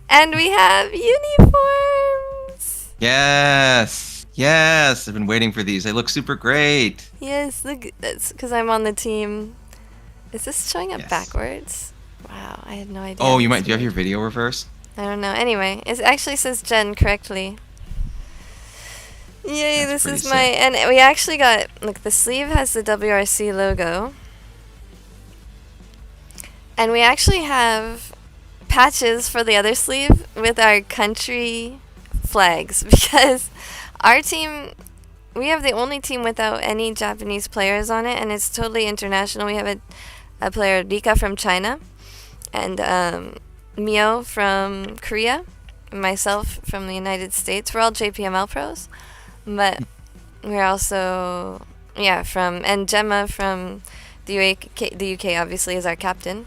And we have uniforms. Yes, I've been waiting for these. They look super great. Yes, look, that's because I'm on the team. Is this showing up Yes. backwards? Wow, I had no idea. Oh, do you have your video reversed? I don't know. Anyway, it actually says Jenn correctly. Yay, That's this is pretty my... sick. And we actually got... Look, the sleeve has the WRC logo. And we actually have patches for the other sleeve with our country flags because our team... We have the only team without any Japanese players on it, and it's totally international. We have a player, Rika, from China, and Mio from Korea, and myself from the United States. We're all JPML pros, but we're also, and Gemma from the UK obviously is our captain.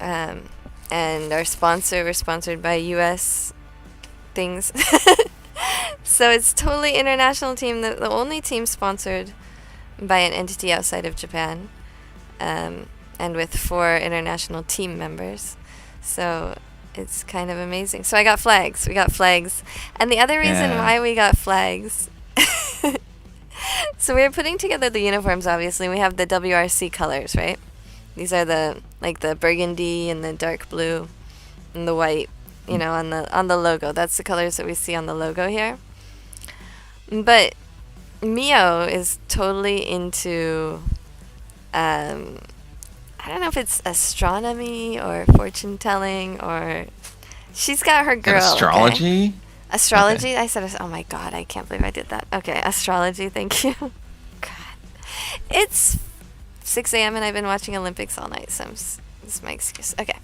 And our sponsor, we're sponsored by US things. So it's totally international team, the only team sponsored by an entity outside of Japan, and with 4 international team members. So it's kind of amazing. So I got flags. We got flags. And the other reason why we got flags... So we were putting together the uniforms, obviously. We have the WRC colors, right? These are the burgundy and the dark blue and the white, on the logo. That's the colors that we see on the logo here. But Mio is totally into, I don't know if it's astronomy or fortune telling, or she's got her girl. Astrology? Okay? Astrology? Okay. I said, oh my god, I can't believe I did that. Okay, astrology, thank you. God. It's 6 a.m. and I've been watching Olympics all night, so this is my excuse. Okay.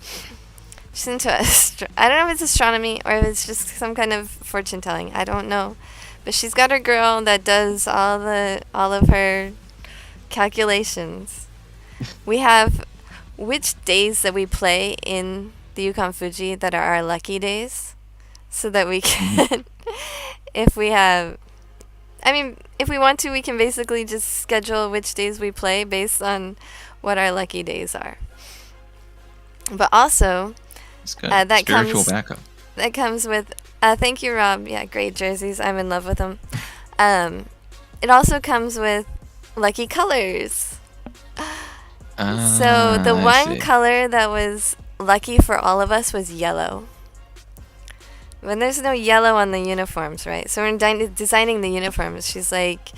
She's into I don't know if it's astronomy or if it's just some kind of fortune telling. I don't know. But she's got her girl that does all of her calculations. We have which days that we play in the Yukon Fuji that are our lucky days, so that we can, if we want to, we can basically just schedule which days we play based on what our lucky days are. But also, that spiritual backup. That comes with, thank you, Rob. Yeah, great jerseys. I'm in love with them. It also comes with lucky colors. So the one color that was lucky for all of us was yellow. When there's no yellow on the uniforms, right? So we're designing the uniforms. She's like,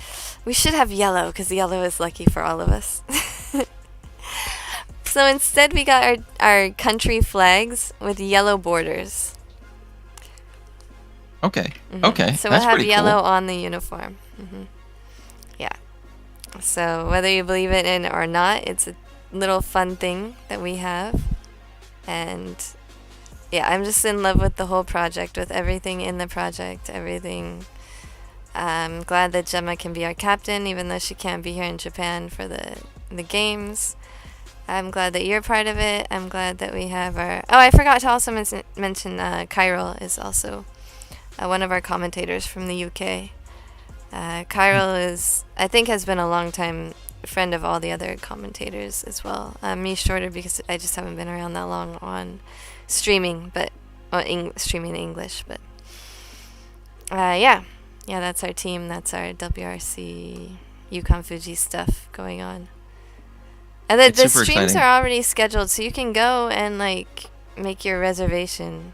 we should have yellow because yellow is lucky for all of us. So instead we got our country flags with yellow borders. Okay. Okay. So we'll That's have pretty yellow cool. on the uniform. Yeah. So whether you believe it in or not, it's a little fun thing that we have. And yeah, I'm just in love with the whole project, with everything in the project, everything. I'm glad that Gemma can be our captain, even though she can't be here in Japan for the games. I'm glad that you're part of it. I'm glad that we have our... Oh, I forgot to also mention Kyril is also one of our commentators from the UK. Kyril is, I think, has been a long time friend of all the other commentators as well. Me shorter because I just haven't been around that long on streaming, but streaming in English. But yeah, that's our team. That's our WRC Yukon Fuji stuff going on. And the streams exciting. are already scheduled, so you can go and like make your reservation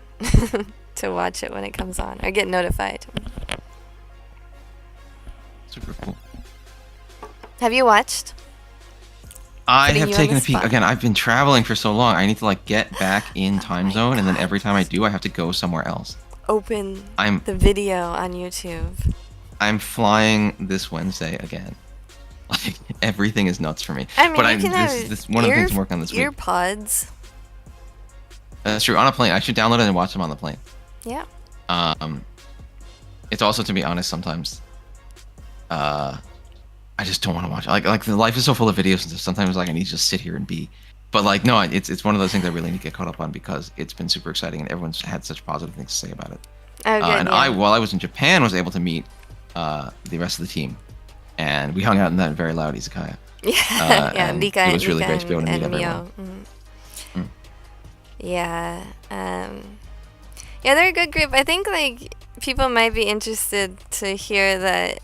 to watch it when it comes on, or get notified. Super cool. Have you watched? I have taken a peek. Again, I've been traveling for so long. I need to like get back in time zone, and then every time I do, I have to go somewhere else. Open the video on YouTube. I'm flying this Wednesday again. Like everything is nuts for me. I mean, this is one of the things I'm working on this week. Earpods. That's true. On a plane, I should download it and watch them on the plane. Yeah. It's also, to be honest, sometimes, I just don't want to watch it. Like the life is so full of videos and stuff. Sometimes like I need to just sit here and be. But like no, it's one of those things I really need to get caught up on because it's been super exciting and everyone's had such positive things to say about it. Oh, good, and I, while I was in Japan, was able to meet the rest of the team, and we hung out in that very loud izakaya. Yeah, Nika, it was really great to be able to meet everyone. Yeah, yeah, they're a good group. I think like people might be interested to hear that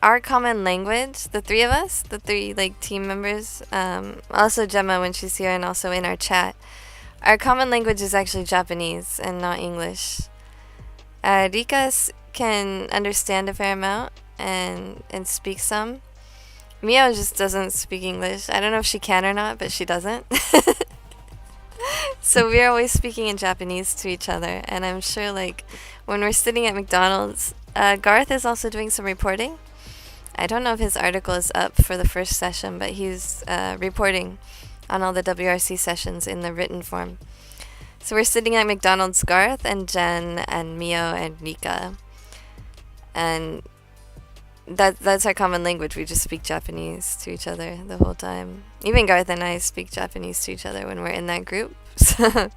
our common language, the three of us, the three like team members, also Gemma when she's here, and also in our chat, our common language is actually Japanese and not English. Rika can understand a fair amount and speak some. Mio just doesn't speak English. I don't know if she can or not, but she doesn't. So we're always speaking in Japanese to each other, and I'm sure like when we're sitting at McDonald's, Garth is also doing some reporting. I don't know if his article is up for the first session, but he's reporting on all the WRC sessions in the written form. So we're sitting at McDonald's, Garth and Jenn and Mio and Nika, and that's our common language. We just speak Japanese to each other the whole time. Even Garth and I speak Japanese to each other when we're in that group. So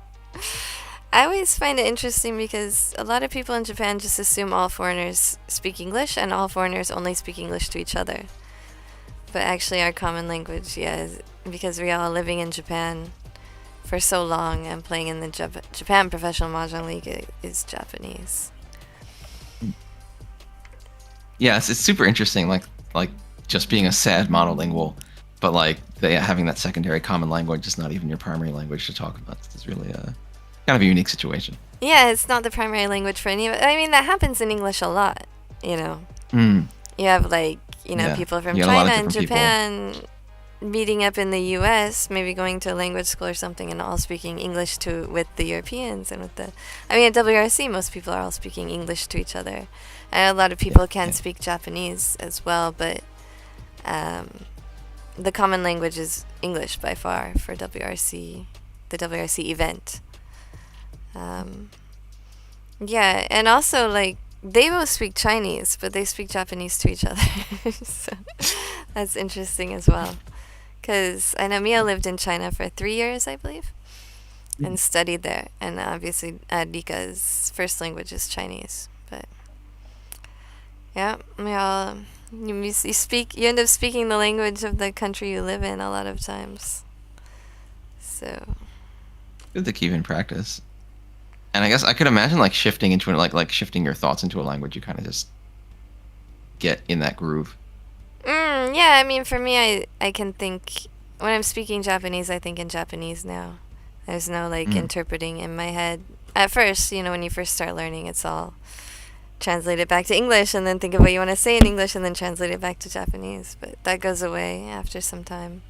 I always find it interesting because a lot of people in Japan just assume all foreigners speak English and all foreigners only speak English to each other. But actually our common language, is because we're all living in Japan for so long and playing in the Japan Professional Mahjong League is Japanese. Yes, it's super interesting, like just being a sad monolingual, but like having that secondary common language is not even your primary language to talk about. It's really kind of a unique situation. Yeah, it's not the primary language for any of it. I mean, that happens in English a lot, you know. You have like, people from China and Japan meeting up in the US, maybe going to a language school or something, and all speaking English with the Europeans and at WRC, most people are all speaking English to each other. And a lot of people can speak Japanese as well, but the common language is English by far for WRC, the WRC event. Yeah, and also like they both speak Chinese, but they speak Japanese to each other. So that's interesting as well. Because I know Mia lived in China for 3 years, I believe, and studied there. And obviously Rika's first language is Chinese. But yeah, you end up speaking the language of the country you live in a lot of times. So good to keep in practice. And I guess I could imagine like shifting into like shifting your thoughts into a language, you kind of just get in that groove. Yeah, I mean, for me, I can think when I'm speaking Japanese, I think in Japanese now. There's no like interpreting in my head. At first, when you first start learning, it's all translate it back to English and then think of what you want to say in English and then translate it back to Japanese. But that goes away after some time.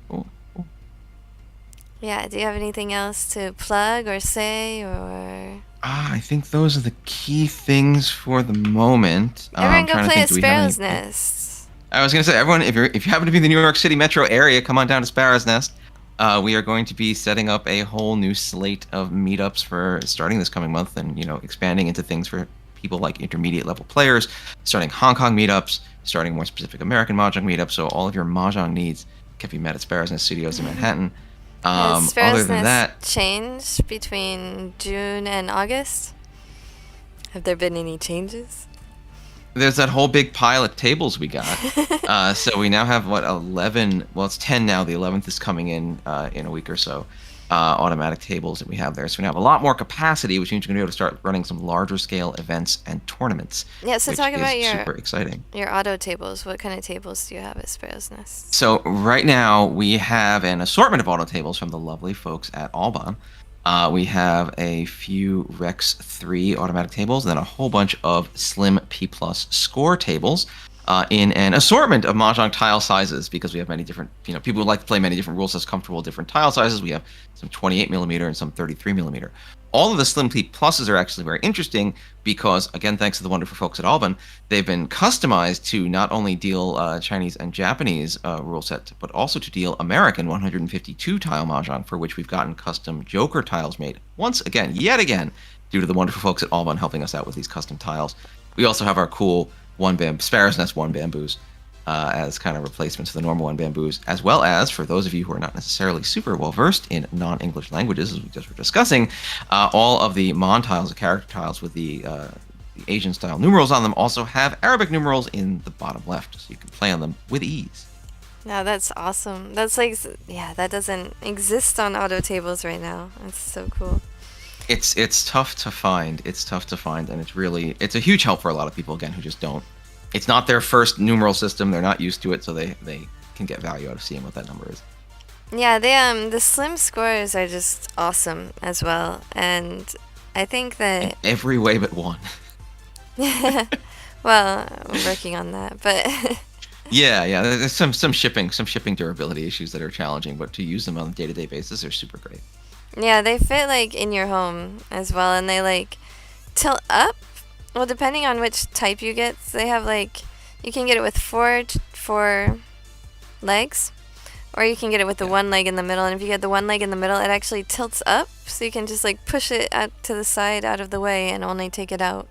Cool. Yeah, do you have anything else to plug or say or I think those are the key things for the moment. Everyone I'm go trying to play think. at Do we have any? Sparrow's Nest. I was gonna say, everyone, if you happen to be in the New York City metro area, come on down to Sparrow's Nest. We are going to be setting up a whole new slate of meetups for starting this coming month, and expanding into things for people like intermediate level players, starting Hong Kong meetups, starting more specific American Mahjong meetups. So all of your Mahjong needs can be met at Sparrow's Nest Studios in Manhattan. Has Other Sparrow's than Nest that, changed between June and August? Have there been any changes? there's that whole big pile of tables we got. So we now have, what, 11? Well, it's 10 now. The 11th is coming in a week or so. Automatic tables that we have there. So we now have a lot more capacity, which means you're going to be able to start running some larger scale events and tournaments. Yeah, so which talk about is super exciting. your auto tables. What kind of tables do you have at Sparrow's Nest? So right now we have an assortment of auto tables from the lovely folks at Alban. We have a few Rex 3 automatic tables, and then a whole bunch of Slim P Plus score tables in an assortment of Mahjong tile sizes, because we have many different, people who like to play many different rule sets comfortable with different tile sizes. We have some 28 millimeter and some 33 millimeter. All of the Slim P Pluses are actually very interesting because, again, thanks to the wonderful folks at Alban, they've been customized to not only deal Chinese and Japanese rule sets, but also to deal American 152 tile Mahjong, for which we've gotten custom Joker tiles made. Once again, yet again, due to the wonderful folks at Alban helping us out with these custom tiles. We also have our cool Sparrow's Nest one bamboos as kind of replacements for the normal one bamboos, as well as, for those of you who are not necessarily super well versed in non-English languages, as we just were discussing, all of the Mon tiles, the character tiles with the Asian style numerals on them, also have Arabic numerals in the bottom left, so you can play on them with ease. Yeah, that's awesome. That's like, yeah, that doesn't exist on auto tables right now. That's so cool. It's tough to find. It's tough to find, and it's a huge help for a lot of people, again, who just don't. It's not their first numeral system. They're not used to it, so they can get value out of seeing what that number is. Yeah, the slim scores are just awesome as well, and I think that in every way but one. well, I'm working on that, but yeah, there's some shipping durability issues that are challenging, but to use them on a day-to-day basis, they're super great. Yeah, they fit like in your home as well, and they like tilt up. Well, depending on which type you get, they have like, you can get it with four legs, or you can get it with the one leg in the middle. And if you get the one leg in the middle, it actually tilts up, so you can just like push it out to the side, out of the way, and only take it out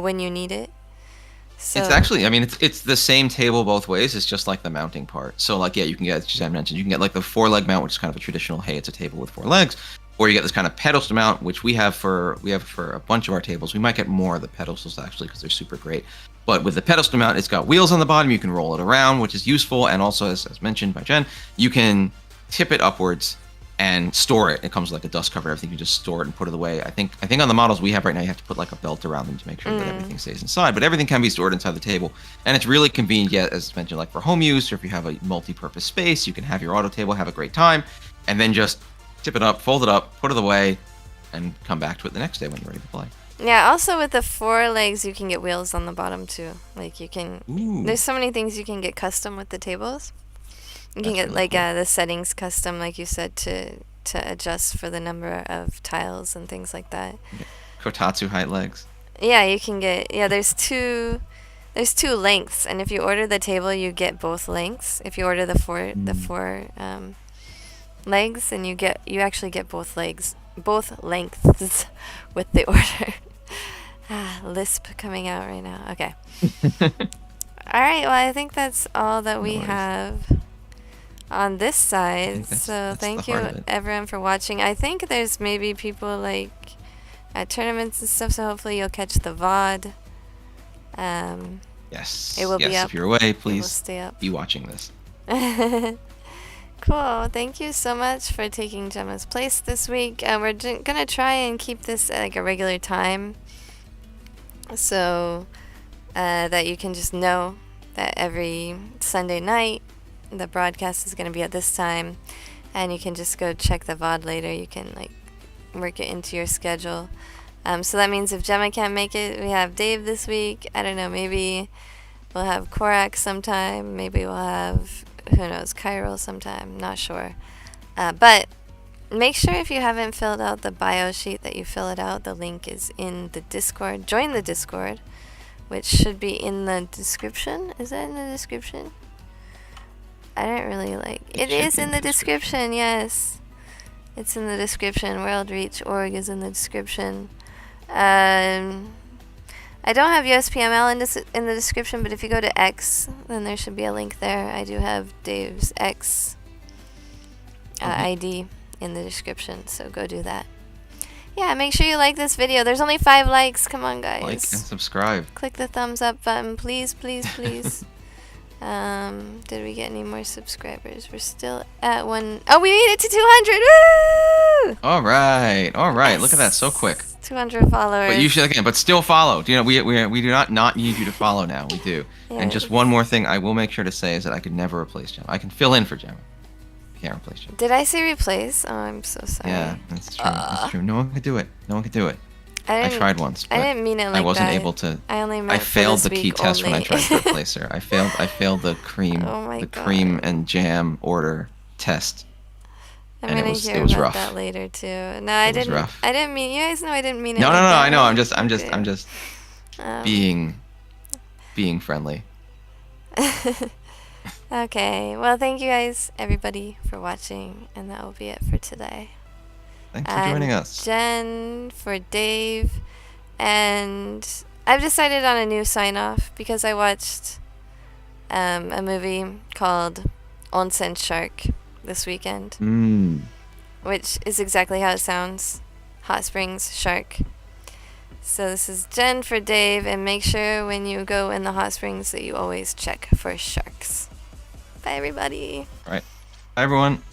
when you need it. So it's actually, I mean, it's the same table both ways. It's just like the mounting part. So like, yeah, you can get, as Jenn mentioned, you can get like the 4-leg mount, which is kind of a traditional, hey, it's a table with 4 legs. Or you get this kind of pedestal mount, which we have for a bunch of our tables. We might get more of the pedestals actually, because they're super great. But with the pedestal mount, it's got wheels on the bottom. You can roll it around, which is useful. And also, as mentioned by Jenn, you can tip it upwards and store it. It comes with like a dust cover. Everything, you just store it and put it away. I think on the models we have right now, you have to put like a belt around them to make sure that everything stays inside. But everything can be stored inside the table, and it's really convenient. Yeah, as mentioned, like for home use, or if you have a multi-purpose space, you can have your auto table, have a great time, and then just tip it up, fold it up, put it away, and come back to it the next day when you're ready to play. yeah, also with the 4 legs, you can get wheels on the bottom too. Like you can, there's so many things you can get custom with the tables. You can get really like cool. The settings custom, like you said, to adjust for the number of tiles and things like that. Kotatsu height legs. Yeah, you can get, there's two lengths, and if you order the table, you get both lengths. If you order the four legs, and you actually get both lengths with the order. Lisp coming out right now. Okay. All right, well, I think that's all that we have on this side. So thank you everyone for watching. I think there's maybe people like at tournaments and stuff, so hopefully you'll catch the VOD. Yes. It will be up. If you're away, please stay up. Be watching this. Cool. Thank you so much for taking Gemma's place this week. We're gonna try and keep this at like a regular time, so that you can just know that every Sunday night the broadcast is gonna be at this time, and you can just go check the VOD later. You can like work it into your schedule. So that means if Gemma can't make it, we have Dave this week. I don't know, maybe we'll have Korak sometime. Maybe we'll have, who knows, Kyril sometime. Not sure. But Make sure if you haven't filled out the bio sheet that you fill it out. The link is in the Discord. Join the Discord, which should be in the description. Is that in the description? I don't really like... It is in the description, yes. It's in the description. WROTL is in the description. I don't have USPML in the description, but if you go to X, then there should be a link there. I do have Dave's X ID in the description, so go do that. Yeah, make sure you like this video. There's only 5 likes. Come on, guys. Like and subscribe. Click the thumbs up button, please, please, please. Did we get any more subscribers? We're still at 1... Oh, we made it to 200! Woo! All right. Yes. Look at that, so quick. 200 followers. But you should again, but still follow. You know, we do not need you to follow now. We do. Yeah, and just one more thing I will make sure to say is that I could never replace Gemma. I can fill in for Gemma. I can't replace Gemma. Did I say replace? Oh, I'm so sorry. Yeah, that's true. That's true. No one could do it. I tried once. But I didn't mean it like that. I wasn't able to. I only meant I failed for the this key week test when I only. tried to replace her. I failed the cream Oh my God. cream and jam order test. I'm and gonna it hear was about rough. that later too. No, I didn't. Rough. I didn't mean. You guys know I didn't mean it. No, like no, no. that, I know. right? I'm just being friendly. Okay. Well, thank you guys, everybody, for watching, and that will be it for today. Thanks for joining us. Jenn, for Dave, and I've decided on a new sign-off because I watched a movie called Onsen Shark this weekend, which is exactly how it sounds. Hot Springs Shark. So this is Jenn for Dave, and make sure when you go in the hot springs that you always check for sharks. Bye, everybody. All right. Bye, everyone.